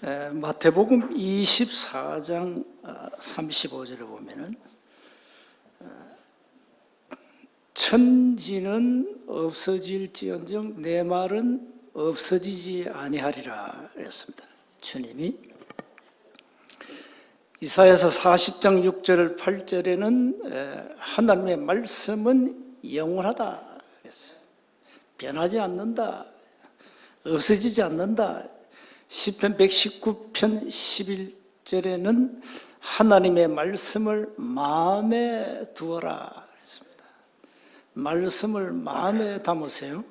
마태복음 24장 35절에 보면은 천지는 없어질지언정 내 말은 없어지지 아니하리라 그랬습니다. 주님이 이사야서 40장 6절 8절에는 하나님의 말씀은 영원하다 그랬어요. 변하지 않는다, 없어지지 않는다. 시편 119편 11절에는 하나님의 말씀을 마음에 두어라 그랬습니다. 말씀을 마음에 담으세요.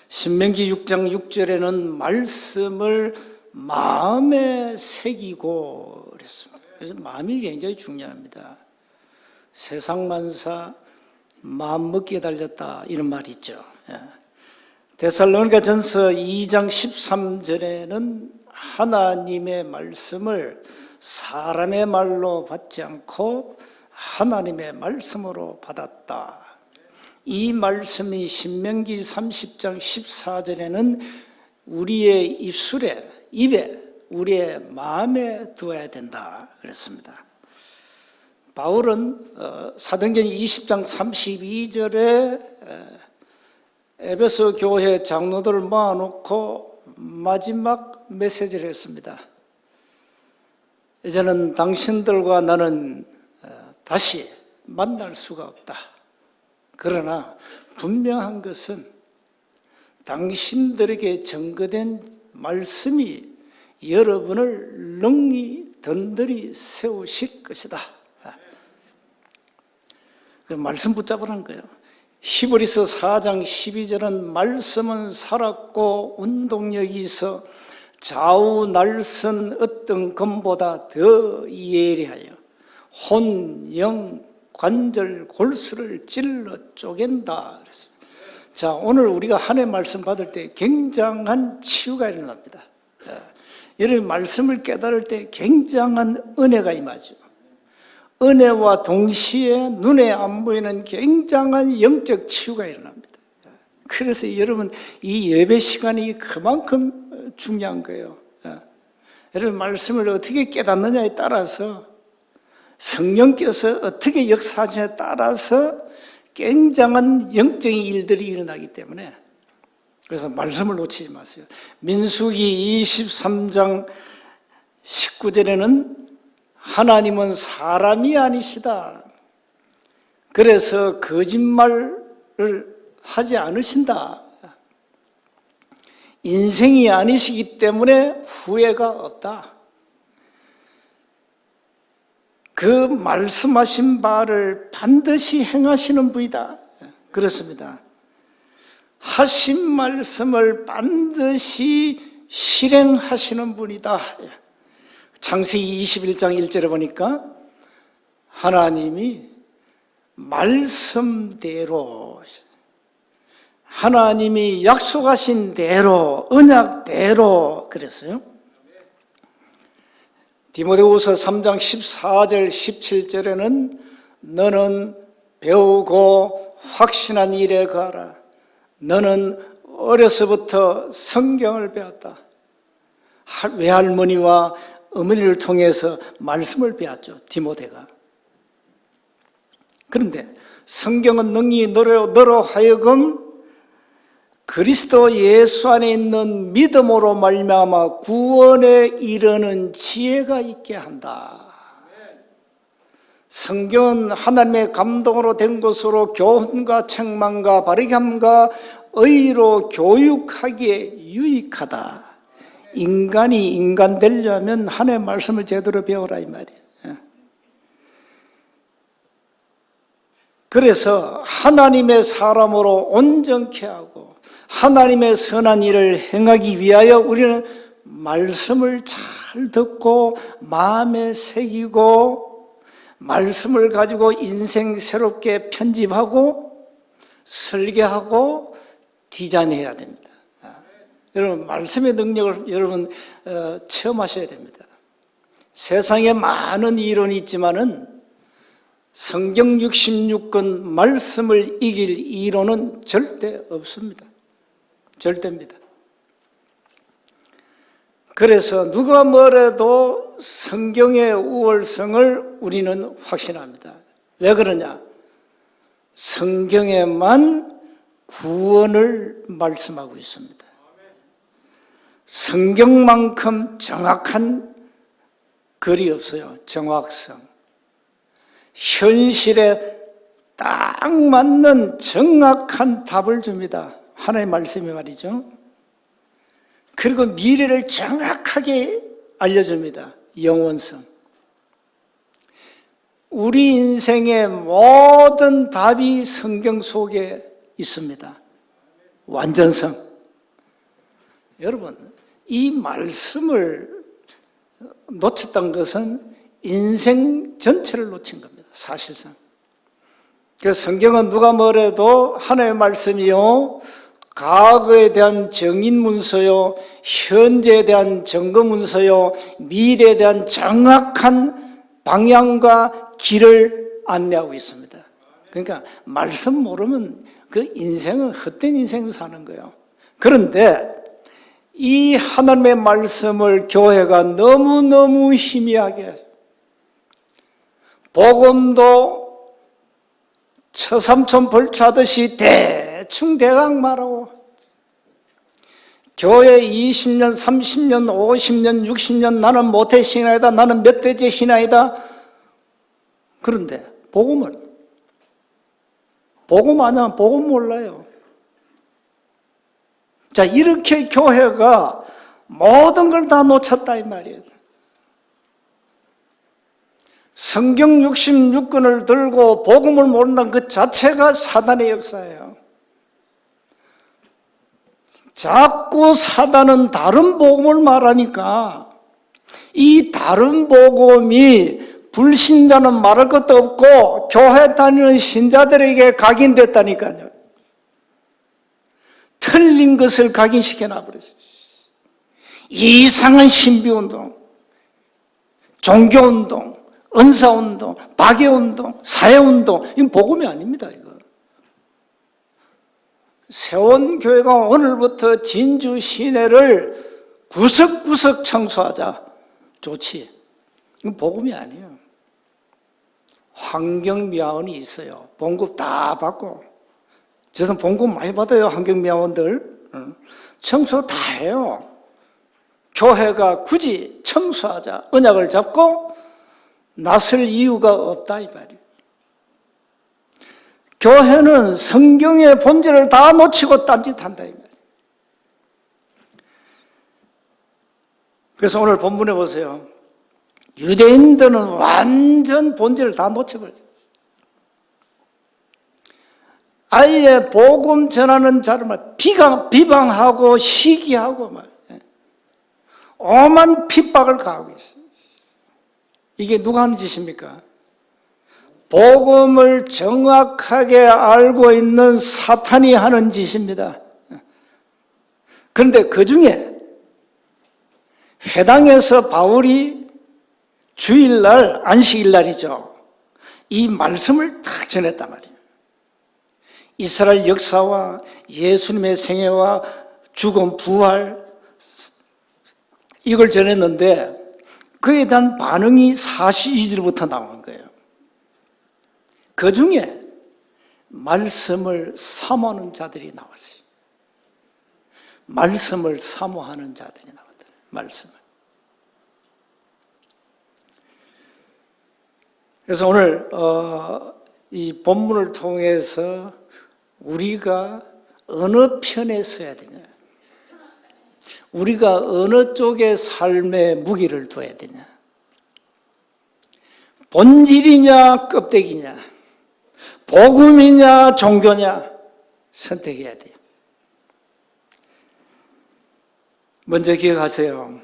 신명기 6장 6절에는 말씀을 마음에 새기고 그랬습니다. 그래서 마음이 굉장히 중요합니다. 세상 만사 마음 먹기에 달렸다 이런 말이 있죠. 데살로니가전서 2장 13절에는 하나님의 말씀을 사람의 말로 받지 않고 하나님의 말씀으로 받았다. 이 말씀이 신명기 30장 14절에는 우리의 입에 우리의 마음에 두어야 된다 그랬습니다. 바울은 사도행전 20장 32절에 에베소 교회 장로들을 모아놓고 마지막 메시지를 했습니다. 이제는 당신들과 나는 다시 만날 수가 없다. 그러나 분명한 것은 당신들에게 증거된 말씀이 여러분을 능히 든든히 세우실 것이다. 그 말씀 붙잡으라는 거예요. 히브리서 4장 12절은 말씀은 살았고 운동력이 있어 좌우 날선 어떤 검보다 더 예리하여 혼, 영, 관절, 골수를 찔러 쪼갠다 그랬습니다. 자, 오늘 우리가 한 해 말씀 받을 때 굉장한 치유가 일어납니다. 여러분 말씀을 깨달을 때 굉장한 은혜가 임하죠. 은혜와 동시에 눈에 안 보이는 굉장한 영적 치유가 일어납니다. 그래서 여러분 이 예배 시간이 그만큼 중요한 거예요. 여러분 말씀을 어떻게 깨닫느냐에 따라서 성령께서 어떻게 역사하느냐에 따라서 굉장한 영적인 일들이 일어나기 때문에 그래서 말씀을 놓치지 마세요. 민수기 23장 19절에는 하나님은 사람이 아니시다. 그래서 거짓말을 하지 않으신다. 인생이 아니시기 때문에 후회가 없다. 그 말씀하신 바를 반드시 행하시는 분이다. 그렇습니다. 하신 말씀을 반드시 실행하시는 분이다. 창세기 21장 1절에 보니까 하나님이 말씀대로 하나님이 약속하신 대로 언약대로 그랬어요. 디모데후서 3장 14절 17절에는 너는 배우고 확신한 일에 가라. 너는 어려서부터 성경을 배웠다. 외할머니와 어머니를 통해서 말씀을 배웠죠, 디모데가. 그런데 성경은 능히 너로 하여금 그리스도 예수 안에 있는 믿음으로 말미암아 구원에 이르는 지혜가 있게 한다. 성경은 하나님의 감동으로 된 것으로 교훈과 책망과 바르게 함과 의로 교육하기에 유익하다. 인간이 인간 되려면 하나님의 말씀을 제대로 배워라 이 말이에요. 그래서 하나님의 사람으로 온전케 하고 하나님의 선한 일을 행하기 위하여 우리는 말씀을 잘 듣고 마음에 새기고 말씀을 가지고 인생 새롭게 편집하고 설계하고 디자인해야 됩니다. 여러분 말씀의 능력을 여러분 체험하셔야 됩니다. 세상에 많은 이론이 있지만은 성경 66권 말씀을 이길 이론은 절대 없습니다. 절대입니다. 그래서 누가 뭐래도 성경의 우월성을 우리는 확신합니다. 왜 그러냐? 성경에만 구원을 말씀하고 있습니다. 성경만큼 정확한 글이 없어요. 정확성. 현실에 딱 맞는 정확한 답을 줍니다. 하나님의 말씀이 말이죠. 그리고 미래를 정확하게 알려줍니다. 영원성. 우리 인생의 모든 답이 성경 속에 있습니다. 완전성. 여러분, 이 말씀을 놓쳤던 것은 인생 전체를 놓친 겁니다. 사실상. 그래서 성경은 누가 뭐래도 하나님의 말씀이요, 과거에 대한 정인 문서요, 현재에 대한 증거 문서요, 미래에 대한 정확한 방향과 길을 안내하고 있습니다. 그러니까 말씀 모르면 그 인생은 헛된 인생을 사는 거예요. 그런데 이 하나님의 말씀을 교회가 너무너무 희미하게, 복음도 처삼촌 벌초하듯이 대충 말하고, 교회 20년, 30년, 50년, 60년 나는 모태 신앙이다, 나는 몇 대째 신앙이다. 그런데 복음은, 복음 아니면 복음 몰라요. 자, 이렇게 교회가 모든 걸 다 놓쳤다 이 말이에요. 성경 66권을 들고 복음을 모른다는 그 자체가 사단의 역사예요. 자꾸 사단은 다른 복음을 말하니까 이 다른 복음이 불신자는 말할 것도 없고 교회 다니는 신자들에게 각인됐다니까요. 틀린 것을 각인시켜놔버렸어요. 이상한 신비운동, 종교운동, 은사운동, 박애운동, 사회운동, 이건 복음이 아닙니다. 이거. 세원교회가 오늘부터 진주 시내를 구석구석 청소하자. 좋지. 이건 복음이 아니에요. 환경미화원이 있어요. 봉급 다 받고. 저는 봉급 많이 받아요. 환경미화원들. 청소 다 해요. 교회가 굳이 청소하자. 언약을 잡고 나설 이유가 없다 이 말이에요. 교회는 성경의 본질을 다 놓치고 딴짓한다 이 말이에요. 그래서 오늘 본문에 보세요. 유대인들은 완전 본질을 다 놓쳐버렸어요. 아예 복음 전하는 자를 비방하고 시기하고 막 오만 핍박을 가하고 있어요. 이게 누가 하는 짓입니까? 복음을 정확하게 알고 있는 사탄이 하는 짓입니다. 그런데 그 중에 회당에서 바울이 주일날, 안식일날이죠. 이 말씀을 딱 전했단 말이에요. 이스라엘 역사와 예수님의 생애와 죽음, 부활, 이걸 전했는데 그에 대한 반응이 42절부터 나오는 거예요. 그 중에 말씀을 사모하는 자들이 나왔어요. 말씀을 사모하는 자들이 나왔더라고요. 말씀을. 그래서 오늘 이 본문을 통해서 우리가 어느 편에 서야 되냐, 우리가 어느 쪽에 삶의 무기를 둬야 되냐, 본질이냐 껍데기냐, 복음이냐 종교냐 선택해야 돼요. 먼저 기억하세요.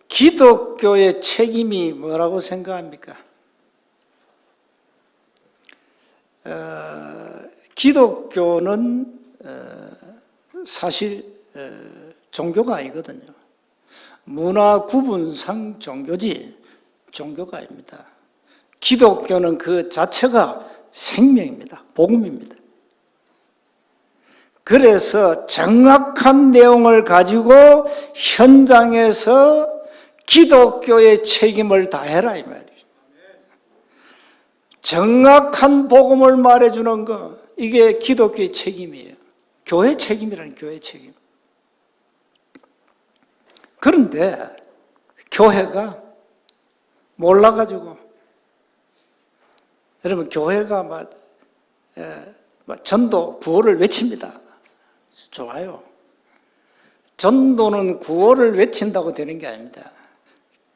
기독교의 책임이 뭐라고 생각합니까? 기독교는 사실 종교가 아니거든요. 문화 구분상 종교지 종교가 아닙니다. 기독교는 그 자체가 생명입니다. 복음입니다. 그래서 정확한 내용을 가지고 현장에서 기독교의 책임을 다해라 이 말이에요. 정확한 복음을 말해주는 거, 이게 기독교의 책임이에요. 교회 책임이라는 교회 책임. 그런데 교회가 몰라가지고, 여러분 교회가 막 전도 구호를 외칩니다. 좋아요. 전도는 구호를 외친다고 되는 게 아닙니다.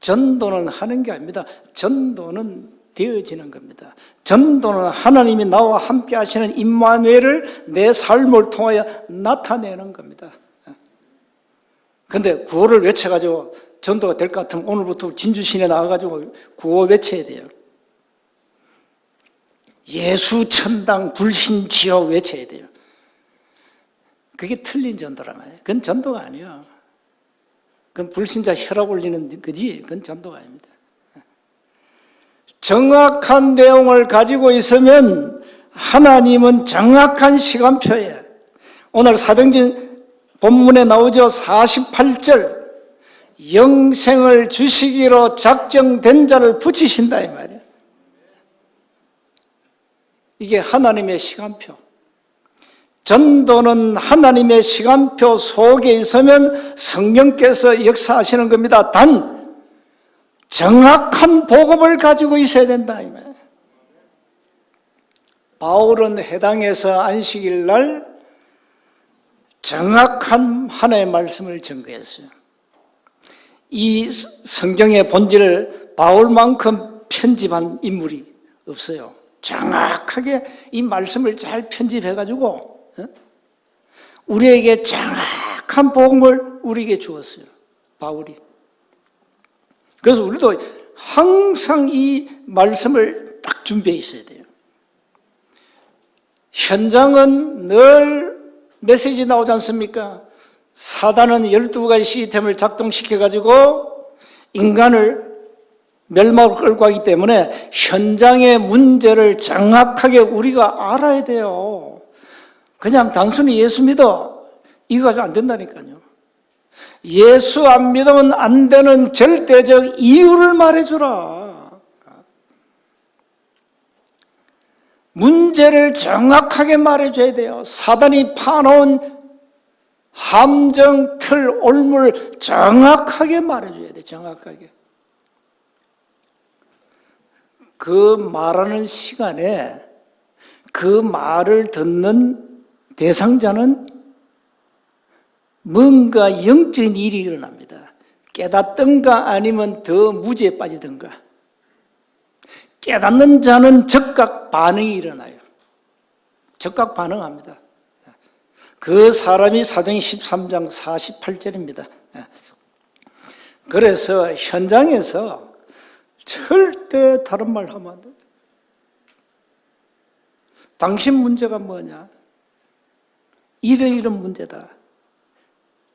전도는 하는 게 아닙니다. 전도는 되어지는 겁니다. 전도는 하나님이 나와 함께 하시는 임마누엘을 내 삶을 통하여 나타내는 겁니다. 그런데 구호를 외쳐가지고 전도가 될 것 같으면 오늘부터 진주시내 나가가지고 구호 외쳐야 돼요. 예수 천당 불신 지옥 외쳐야 돼요. 그게 틀린 전도란 말이에요. 그건 전도가 아니에요. 그건 불신자 혈압 올리는 거지, 그건 전도가 아닙니다. 정확한 내용을 가지고 있으면 하나님은 정확한 시간표에, 오늘 사도행전 본문에 나오죠. 48절, 영생을 주시기로 작정된 자를 붙이신다 이 말이에요. 이게 하나님의 시간표. 전도는 하나님의 시간표 속에 있으면 성령께서 역사하시는 겁니다. 단 정확한 복음을 가지고 있어야 된다 이 말이에요. 바울은 회당에서 안식일 날 정확한 하나님의 말씀을 증거했어요. 이 성경의 본질을 바울만큼 편집한 인물이 없어요. 정확하게 이 말씀을 잘 편집해가지고 우리에게 정확한 복음을 우리에게 주었어요. 바울이. 그래서 우리도 항상 이 말씀을 딱 준비해 있어야 돼요. 현장은 늘 메시지 나오지 않습니까? 사단은 12가지 시스템을 작동시켜가지고 인간을 멸망으로 끌고 가기 때문에 현장의 문제를 정확하게 우리가 알아야 돼요. 그냥 단순히 예수 믿어 이거 가지고 안 된다니까요. 예수 안 믿으면 안 되는 절대적 이유를 말해주라. 문제를 정확하게 말해줘야 돼요. 사단이 파놓은 함정, 틀, 올물 정확하게 말해줘야 돼요. 정확하게. 그 말하는 시간에 그 말을 듣는 대상자는 뭔가 영적인 일이 일어납니다. 깨닫든가 아니면 더 무지에 빠지든가. 깨닫는 자는 즉각 반응이 일어나요. 즉각 반응합니다. 그 사람이 사도행전 13장 48절입니다. 그래서 현장에서 절대 다른 말 하면 안 돼요. 당신 문제가 뭐냐? 이런 문제다.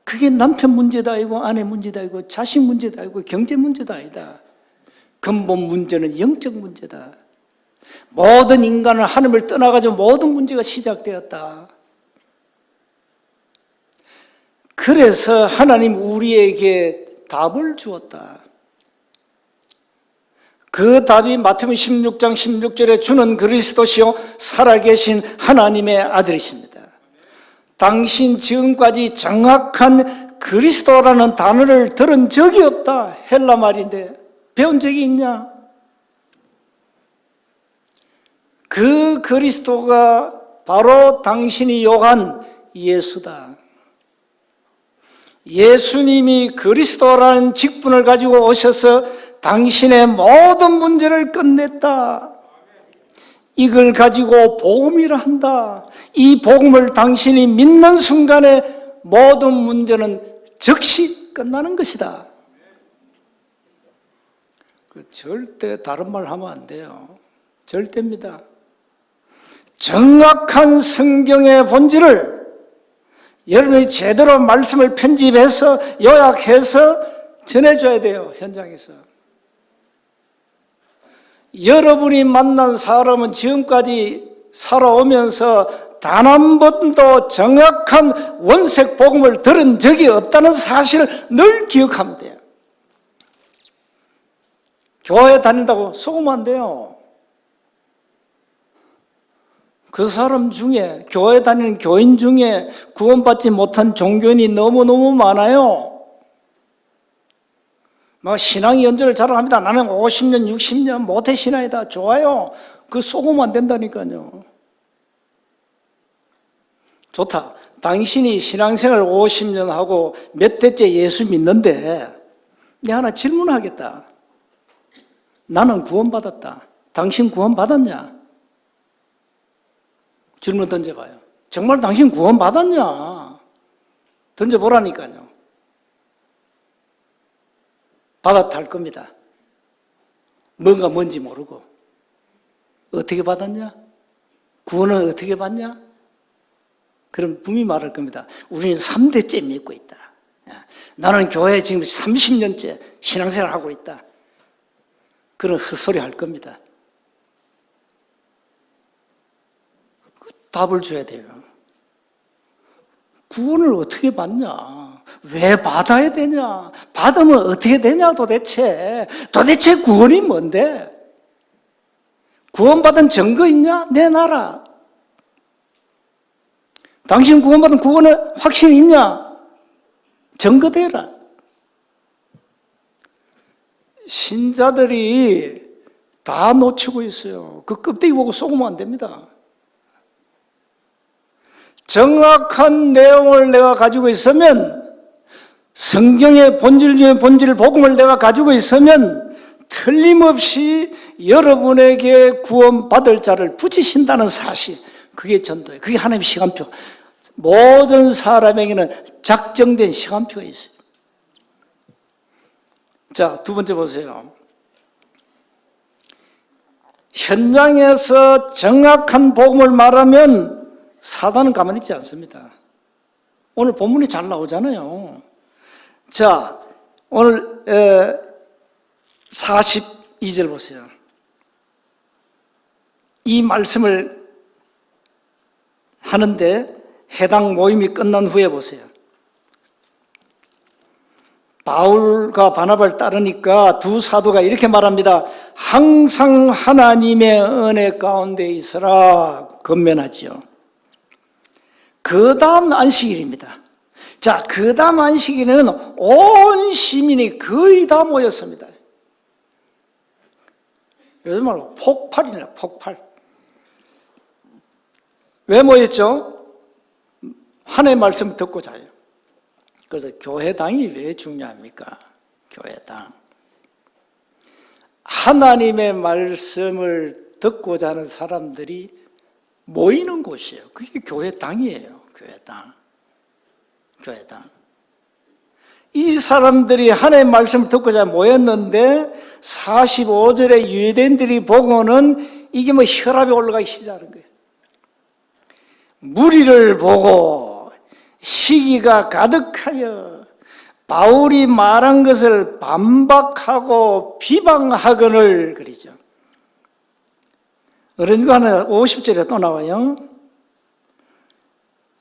그게 남편 문제다 아니고 아내 문제다 아니고 자식 문제다 아니고 경제 문제다 아니다. 근본 문제는 영적 문제다. 모든 인간은 하나님을 떠나가지고 모든 문제가 시작되었다. 그래서 하나님 우리에게 답을 주었다. 그 답이 마태복음 16장 16절에 주는 그리스도시요 살아계신 하나님의 아들이십니다. 당신 지금까지 정확한 그리스도라는 단어를 들은 적이 없다. 헬라 말인데 배운 적이 있냐? 그 그리스도가 바로 당신이 요한 예수다. 예수님이 그리스도라는 직분을 가지고 오셔서 당신의 모든 문제를 끝냈다. 이걸 가지고 복음이라 한다. 이 복음을 당신이 믿는 순간에 모든 문제는 즉시 끝나는 것이다. 절대 다른 말 하면 안 돼요. 절대입니다. 정확한 성경의 본질을 여러분이 제대로 말씀을 편집해서 요약해서 전해줘야 돼요. 현장에서. 여러분이 만난 사람은 지금까지 살아오면서 단 한 번도 정확한 원색 복음을 들은 적이 없다는 사실을 늘 기억하면 돼요. 교회 다닌다고 속으면 안 돼요. 그 사람 중에, 교회 다니는 교인 중에 구원받지 못한 종교인이 너무너무 많아요. 막 신앙 연주를 자랑합니다. 나는 50년, 60년 모태 신앙이다. 좋아요. 그 속으면 안 된다니까요. 좋다. 당신이 신앙생활 50년 하고 몇 대째 예수 믿는데 내가 하나 질문하겠다. 나는 구원받았다. 당신 구원받았냐? 질문 던져봐요. 정말 당신 구원받았냐? 던져보라니까요. 받았다 할 겁니다. 뭔지 모르고. 어떻게 받았냐? 구원은 어떻게 받냐? 그럼 분명히 말할 겁니다. 우리는 3대째 믿고 있다. 나는 교회에 지금 30년째 신앙생활 하고 있다. 그런 헛소리 할 겁니다. 답을 줘야 돼요. 구원을 어떻게 받냐? 왜 받아야 되냐? 받으면 어떻게 되냐 도대체? 도대체 구원이 뭔데? 구원받은 증거 있냐? 내놔라. 당신 구원받은 구원에 확신이 있냐? 증거 대라. 신자들이 다 놓치고 있어요. 그 껍데기 보고 속으면 안 됩니다. 정확한 내용을 내가 가지고 있으면, 성경의 본질 중에 본질 복음을 내가 가지고 있으면 틀림없이 여러분에게 구원받을 자를 붙이신다는 사실, 그게 전도예요. 그게 하나님의 시간표. 모든 사람에게는 작정된 시간표가 있어요. 자, 두 번째 보세요. 현장에서 정확한 복음을 말하면 사단은 가만히 있지 않습니다. 오늘 본문이 잘 나오잖아요. 자, 오늘 42절 보세요. 이 말씀을 하는데 해당 모임이 끝난 후에 보세요. 바울과 바나바를 따르니까 두 사도가 이렇게 말합니다. 항상 하나님의 은혜 가운데 있어라 건면하지요. 그 다음 안식일입니다. 자, 그 다음 안식일에는 온 시민이 거의 다 모였습니다. 요즘 말로 폭발이네, 폭발. 왜 모였죠? 하나님의 말씀을 듣고 자요. 그래서 교회당이 왜 중요합니까? 교회당. 하나님의 말씀을 듣고 자는 사람들이 모이는 곳이에요. 그게 교회당이에요. 교회당. 교회당. 이 사람들이 하나님의 말씀을 듣고자 모였는데 45절에 유대인들이 보고는 이게 뭐 혈압이 올라가기 시작하는 거예요. 무리를 보고 시기가 가득하여 바울이 말한 것을 반박하고 비방하거늘 그러죠. 그러니까 50절에 또 나와요.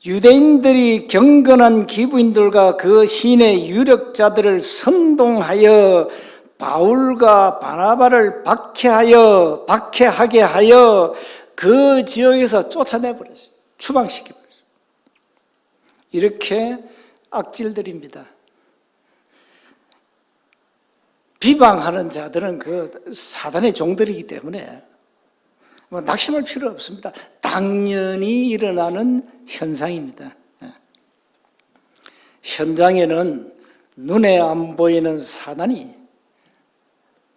유대인들이 경건한 기부인들과 그 시인의 유력자들을 선동하여 바울과 바나바를 박해하게 하여 그 지역에서 쫓아내버렸어요. 추방시켜버렸어요. 이렇게 악질들입니다. 비방하는 자들은 그 사단의 종들이기 때문에 낙심할 필요 없습니다. 당연히 일어나는 현상입니다. 현장에는 눈에 안 보이는 사단이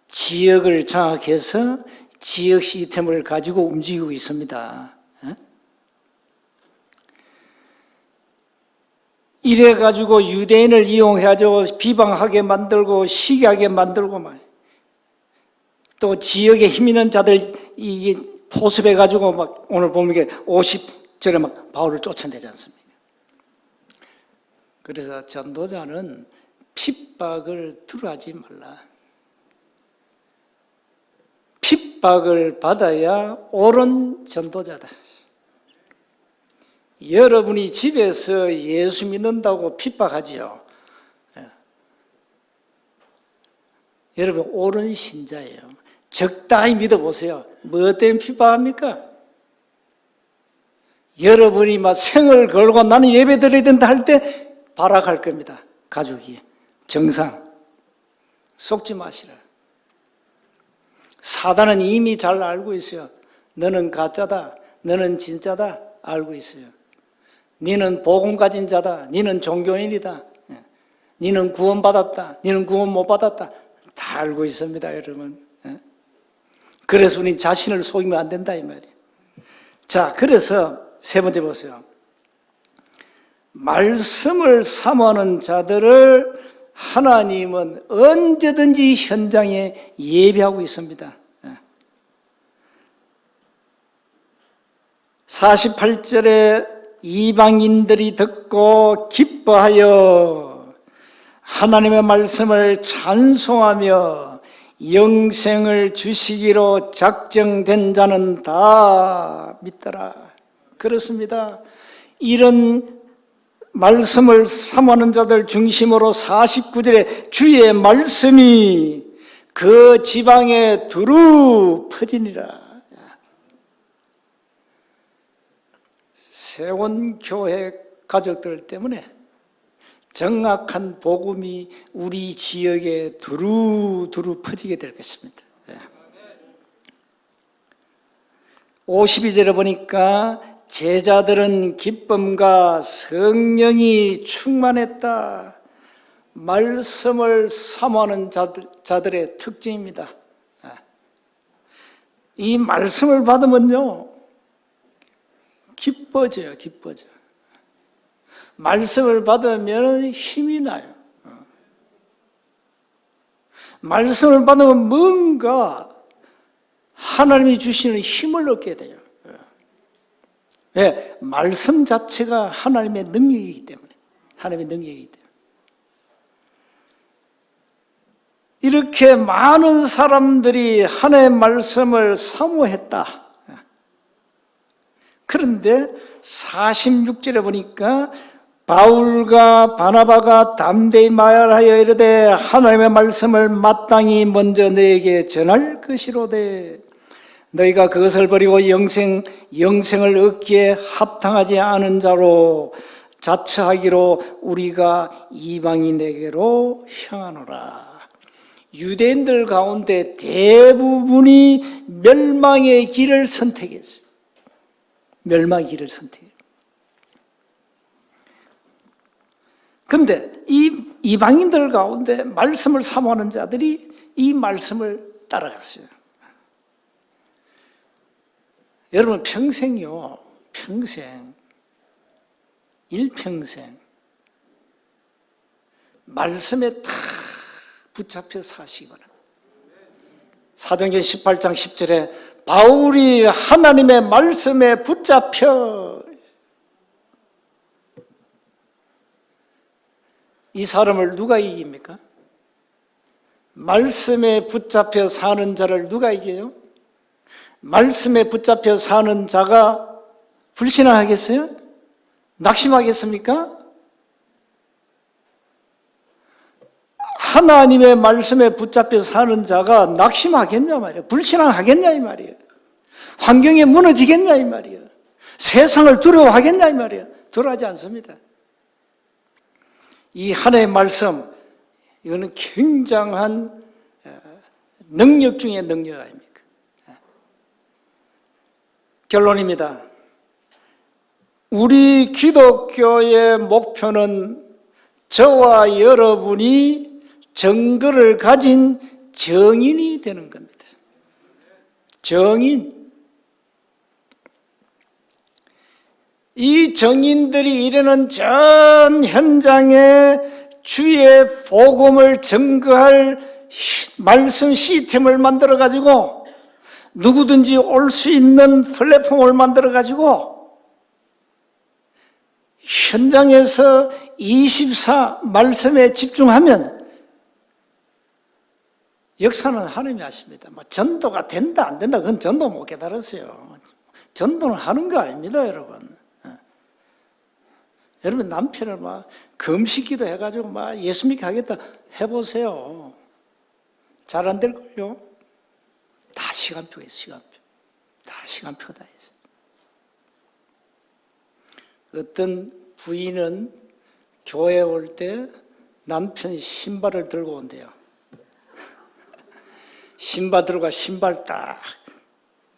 지역을 장악해서 지역 시스템을 가지고 움직이고 있습니다. 이래가지고 유대인을 이용해가지고 비방하게 만들고 시기하게 만들고 또 지역에 힘 있는 자들 이게 포섭해가지고 막 오늘 보면 이게 50절에 막 바울을 쫓아내지 않습니까? 그래서 전도자는 핍박을 두려워하지 말라. 핍박을 받아야 옳은 전도자다. 여러분이 집에서 예수 믿는다고 핍박하지요. 여러분 옳은 신자예요. 적당히 믿어보세요. 뭐 때문에 핍박합니까? 여러분이 막 생을 걸고 나는 예배 드려야 된다 할 때 발악할 겁니다. 가족이. 정상. 속지 마시라. 사단은 이미 잘 알고 있어요. 너는 가짜다. 너는 진짜다. 알고 있어요. 너는 복음 가진 자다. 너는 종교인이다. 너는 구원받았다. 너는 구원 못 받았다. 다 알고 있습니다, 여러분. 그래서 우리 자신을 속이면 안 된다 이 말이에요. 자, 그래서 세 번째 보세요. 말씀을 사모하는 자들을 하나님은 언제든지 현장에 예비하고 있습니다. 48절에 이방인들이 듣고 기뻐하여 하나님의 말씀을 찬송하며 영생을 주시기로 작정된 자는 다 믿더라. 그렇습니다. 이런 말씀을 사모하는 자들 중심으로 49절에 주의 말씀이 그 지방에 두루 퍼지니라. 세원교회 가족들 때문에 정확한 복음이 우리 지역에 두루두루 퍼지게 될 것입니다. 52절에 보니까 제자들은 기쁨과 성령이 충만했다. 말씀을 사모하는 자들의 특징입니다. 이 말씀을 받으면요 기뻐져요. 기뻐져. 말씀을 받으면 힘이 나요. 말씀을 받으면 뭔가 하나님이 주시는 힘을 얻게 돼요. 왜? 말씀 자체가 하나님의 능력이기 때문에. 하나님의 능력이기 때문에. 이렇게 많은 사람들이 하나님의 말씀을 사모했다. 그런데 46절에 보니까 바울과 바나바가 담대히 말하여 이르되 하나님의 말씀을 마땅히 먼저 너에게 전할 것이로되 너희가 그것을 버리고 영생을 얻기에 합당하지 않은 자로 자처하기로 우리가 이방인에게로 향하노라. 유대인들 가운데 대부분이 멸망의 길을 선택했어요. 멸망의 길을 선택해요. 그런데 이 이방인들 가운데 말씀을 사모하는 자들이 이 말씀을 따라갔어요. 여러분 평생요, 일평생 말씀에 다 붙잡혀 사시기 바랍니다. 사도행전 18장 10절에 바울이 하나님의 말씀에 붙잡혀 이 사람을 누가 이깁니까? 말씀에 붙잡혀 사는 자를 누가 이겨요? 말씀에 붙잡혀 사는 자가 불신앙하겠어요? 낙심하겠습니까? 하나님의 말씀에 붙잡혀 사는 자가 낙심하겠냐 말이에요. 불신앙하겠냐 이 말이에요. 환경에 무너지겠냐 이 말이에요. 세상을 두려워하겠냐 이 말이에요. 두려워하지 않습니다. 이 하나님의 말씀, 이거는 굉장한 능력 중의 능력 아닙니까? 결론입니다. 우리 기독교의 목표는 저와 여러분이 정글을 가진 정인이 되는 겁니다. 정인. 이 정인들이 이르는 전 현장에 주의 복음을 증거할 말씀 시스템을 만들어 가지고 누구든지 올 수 있는 플랫폼을 만들어 가지고 현장에서 24 말씀에 집중하면 역사는 하나님이 하십니다. 전도가 된다 안 된다 그건 전도 못 깨달았어요. 전도는 하는 거 아닙니다, 여러분. 여러분 남편을 막 금식기도 해가지고 막 예수 믿게 하겠다 해보세요. 잘 안 될걸요? 다 시간표예요, 시간표. 다 시간표다. 어떤 부인은 교회 올 때 남편이 신발을 들고 온대요. 신발 들고 신발 딱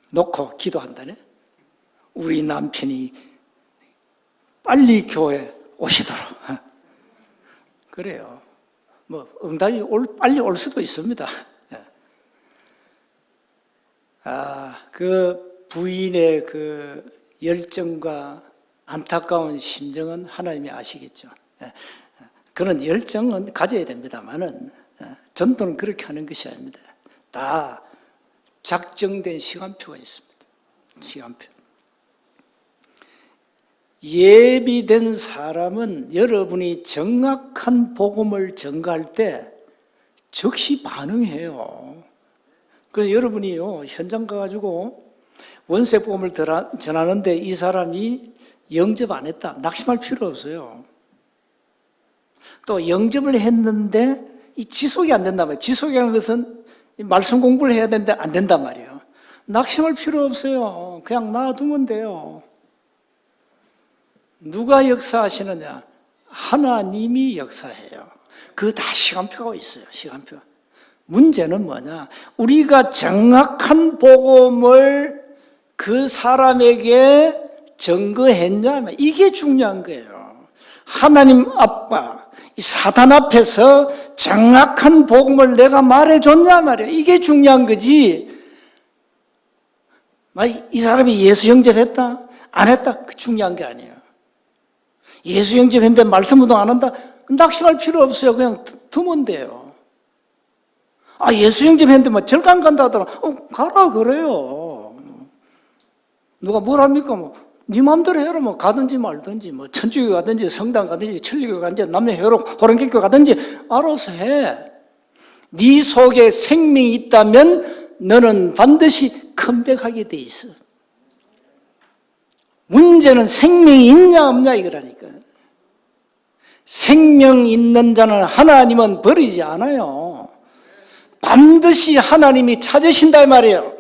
놓고 기도한다네. 우리 남편이 빨리 교회 오시도록. 그래요. 뭐 응답이 빨리 올 수도 있습니다. 그 부인의 그 열정과 안타까운 심정은 하나님이 아시겠죠. 그런 열정은 가져야 됩니다만은 전도는 그렇게 하는 것이 아닙니다. 다 작정된 시간표가 있습니다. 시간표. 예비된 사람은 여러분이 정확한 복음을 전가할 때 즉시 반응해요. 그래서 여러분이요, 현장 가가지고 원색 복음을 전하는데 이 사람이 영접 안 했다. 낙심할 필요 없어요. 또 영접을 했는데 이 지속이 안 된단 말이에요. 지속이라는 것은 말씀 공부를 해야 되는데 안 된단 말이에요. 낙심할 필요 없어요. 그냥 놔두면 돼요. 누가 역사하시느냐? 하나님이 역사해요. 그 다 시간표가 있어요. 시간표. 문제는 뭐냐? 우리가 정확한 복음을 그 사람에게 증거했냐? 이게 중요한 거예요. 하나님 아빠, 이 사단 앞에서 정확한 복음을 내가 말해줬냐 말이야. 이게 중요한 거지. 이 사람이 예수 영접했다? 안 했다? 그 중요한 게 아니에요. 예수 영접했는데 말씀 운동 안 한다? 낙심할 필요 없어요. 그냥 두면 돼요. 예수 영접했는데 뭐 절간 간다 하더라. 가라 그래요. 누가 뭘 합니까? 네 마음대로 해라. 가든지 말든지, 천주교 가든지, 성당 가든지, 천주교 가든지, 남녀회로, 호랑교교 가든지, 알아서 해. 네 속에 생명이 있다면 너는 반드시 컴백하게 돼 있어. 문제는 생명이 있냐 없냐 이거라니까. 생명 있는 자는 하나님은 버리지 않아요. 반드시 하나님이 찾으신다 이 말이에요.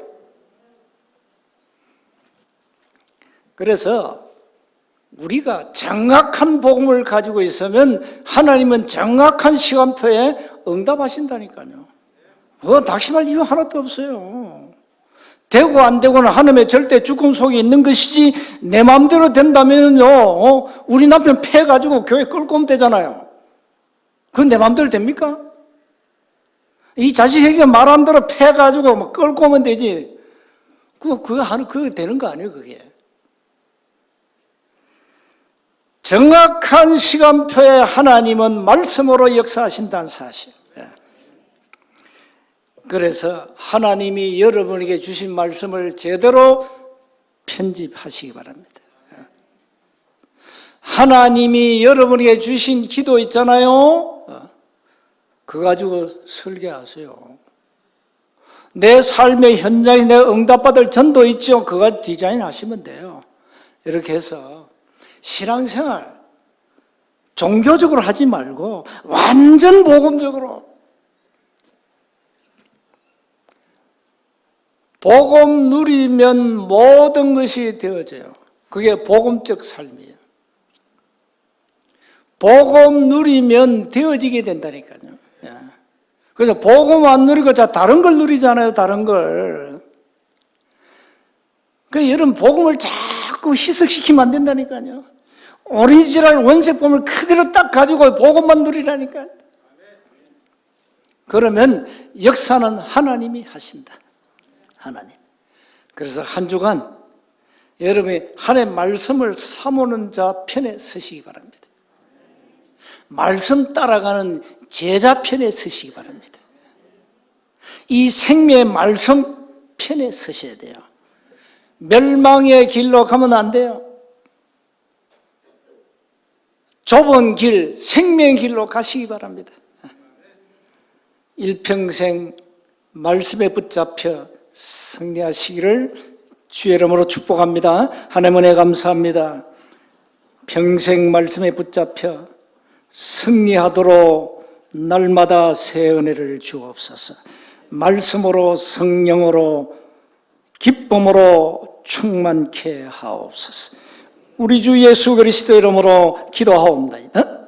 그래서 우리가 정확한 복음을 가지고 있으면 하나님은 정확한 시간표에 응답하신다니까요. 낙심할 이유 하나도 없어요. 되고 안 되고는 하나님의 절대 주권 속에 있는 것이지 내 마음대로 된다면요, 우리 남편 패가지고 교회 끌고 오면 되잖아요. 그건 내 마음대로 됩니까? 이 자식에게 말 안 들어 패가지고 끌고 오면 되지. 그거 되는 거 아니에요, 그게. 정확한 시간표에 하나님은 말씀으로 역사하신다는 사실. 그래서 하나님이 여러분에게 주신 말씀을 제대로 편집하시기 바랍니다. 하나님이 여러분에게 주신 기도 있잖아요. 그거 가지고 설계하세요. 내 삶의 현장에 내가 응답받을 전도 있죠. 그거 디자인하시면 돼요. 이렇게 해서 신앙생활 종교적으로 하지 말고 완전 복음적으로, 복음 누리면 모든 것이 되어져요. 그게 복음적 삶이에요. 복음 누리면 되어지게 된다니까요. 그래서 복음 안 누리고 다른 걸 누리잖아요. 다른 걸. 그러니까 여러분 복음을 자꾸 희석시키면 안 된다니까요. 오리지널 원색 복음을 그대로 딱 가지고 복음만 누리라니까. 그러면 역사는 하나님이 하신다. 하나님. 그래서 한 주간 여러분이 하나님의 말씀을 사모는 자 편에 서시기 바랍니다. 말씀 따라가는 제자 편에 서시기 바랍니다. 이 생명의 말씀 편에 서셔야 돼요. 멸망의 길로 가면 안 돼요. 좁은 길, 생명의 길로 가시기 바랍니다. 일평생 말씀에 붙잡혀 승리하시기를 주의 이름으로 축복합니다. 하나님 은혜 감사합니다. 평생 말씀에 붙잡혀 승리하도록 날마다 새 은혜를 주옵소서. 말씀으로 성령으로 기쁨으로 충만케 하옵소서. 우리 주 예수 그리스도 이름으로 기도하옵나이다.